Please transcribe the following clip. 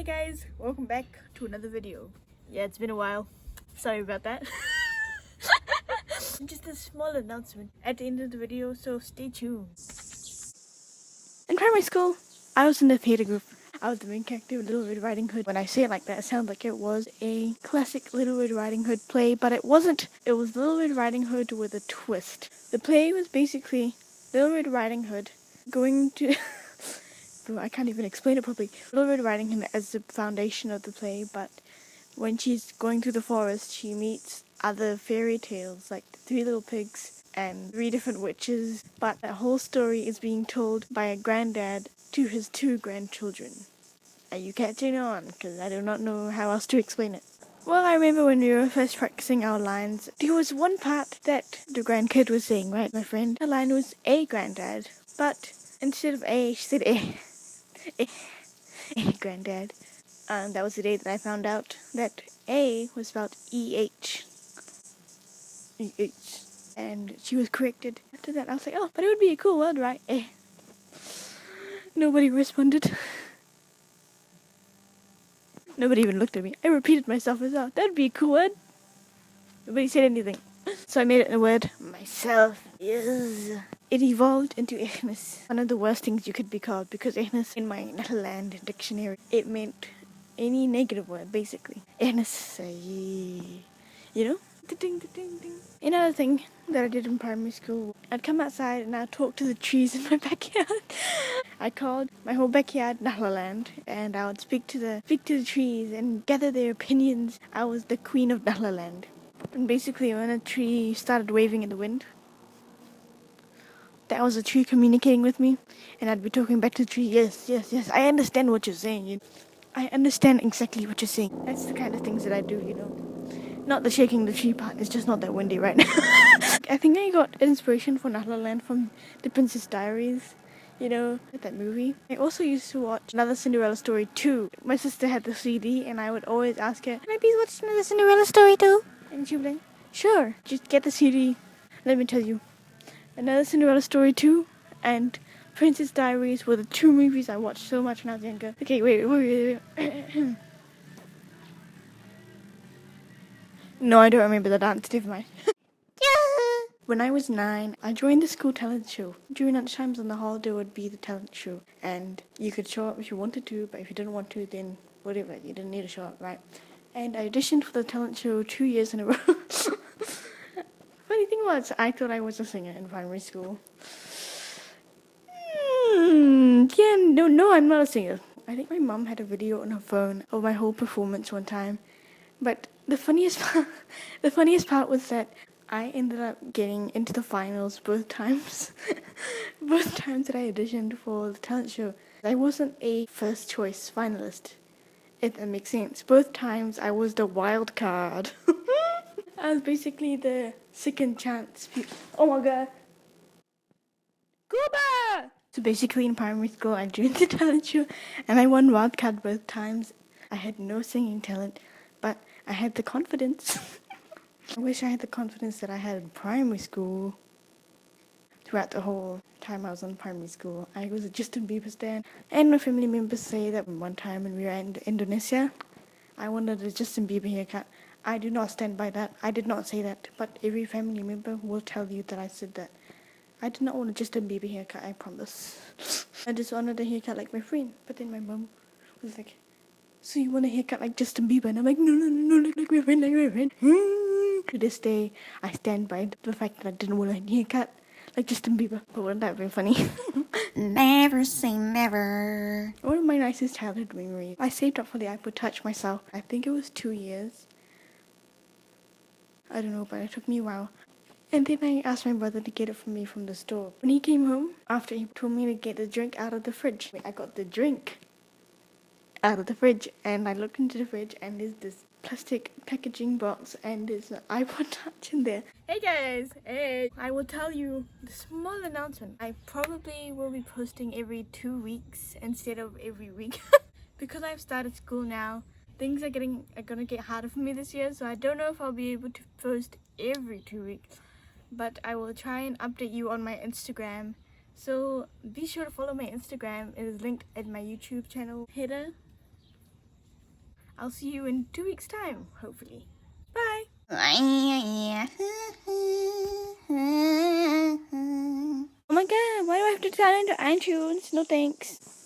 guys, welcome back to another video. Yeah, it's been a while. Sorry about that. Just a small announcement at the end of the video, so stay tuned. In primary school, I was in the theatre group. I was the main character of Little Red Riding Hood. When I say it like that, it sounds like it was a classic Little Red Riding Hood play, but it wasn't. It was Little Red Riding Hood with a twist. The play was basically Little Red Riding Hood going to... I can't even explain it properly. Little Red Riding Hood as the foundation of the play, but when she's going through the forest, she meets other fairy tales, like the Three Little Pigs and 3 different witches, but that whole story is being told by a granddad to his 2 grandchildren. Are you catching on? Because I do not know how else to explain it. Well, I remember when we were first practicing our lines, there was one part that the grandkid was saying, right, my friend? Her line was A granddad, but instead of A, she said granddad. That was the day that I found out that A was spelled E-H. E-H. And she was corrected. After that, I was like, oh, but it would be a cool word, right? Nobody responded. Nobody even looked at me. I repeated myself as well. That'd be a cool word. Nobody said anything. So I made it a word myself. Yes. It evolved into Ehnes. One of the worst things you could be called, because Ehnes in my nahlah dictionary, it meant any negative word, basically. Ehnes, you know? Ding, ding, ding. Another thing that I did in primary school, I'd come outside and I'd talk to the trees in my backyard. I called my whole backyard Nahlah land, and I would speak to the trees and gather their opinions. I was the queen of Nahlah land. And basically, when a tree started waving in the wind, that was a tree communicating with me, and I'd be talking back to the tree. Yes, I understand what you're saying. I understand exactly what you're saying. That's the kind of things that I do, you know. Not the shaking the tree part, it's just not that windy right now. I think I got inspiration for Nahlah land from The Princess Diaries, you know, that movie. I also used to watch Another Cinderella Story 2. My sister had the CD, and I would always ask her, can I please watch Another Cinderella Story 2? And she'd be like, sure, just get the CD. Let me tell you, Another Cinderella Story 2 and Princess Diaries were the 2 movies I watched so much when I was younger. Okay, wait. No, I don't remember the dance, never mind. When I was 9, I joined the school talent show. During lunchtimes on the hall, there would be the talent show. And you could show up if you wanted to, but if you didn't want to, then whatever, you didn't need to show up, right? And I auditioned for the talent show 2 years in a row. Funny thing was, I thought I was a singer in primary school. No, I'm not a singer. I think my mom had a video on her phone of my whole performance one time. But the funniest part was that I ended up getting into the finals both times. Both times that I auditioned for the talent show. I wasn't a first choice finalist, if that makes sense. Both times I was the wild card. I was basically the second chance. Oh my god. Cuba! So basically in primary school I joined the talent show and I won wild card both times. I had no singing talent, but I had the confidence. I wish I had the confidence that I had in primary school. Throughout the whole time I was in primary school, I was a Justin Bieber stan. And my family members say that one time when we were in Indonesia, I wanted a Justin Bieber haircut. I do not stand by that. I did not say that. But every family member will tell you that I said that. I did not want a Justin Bieber haircut, I promise. I just wanted a haircut like my friend. But then my mom was like, so you want a haircut like Justin Bieber? And I'm like, no, like my friend. To this day, I stand by the fact that I didn't want a haircut like Justin Bieber. But wouldn't that be funny? Never say never. One of my nicest childhood memories. I saved up for the iPod Touch myself. I think it was 2 years. I don't know, but it took me a while. And then I asked my brother to get it for me from the store. When he came home, after he told me to get the drink out of the fridge, I got the drink out of the fridge, and I looked into the fridge, and there's this plastic packaging box, and there's an iPod Touch in there. Hey guys, hey! I will tell you the small announcement. I probably will be posting every 2 weeks instead of every week. Because I've started school now, things are gonna get harder for me this year, so I don't know if I'll be able to post every 2 weeks. But I will try and update you on my Instagram. So be sure to follow my Instagram. It is linked at my YouTube channel header. I'll see you in 2 weeks' time, hopefully. Bye! Oh my god, why do I have to turn into iTunes? No thanks.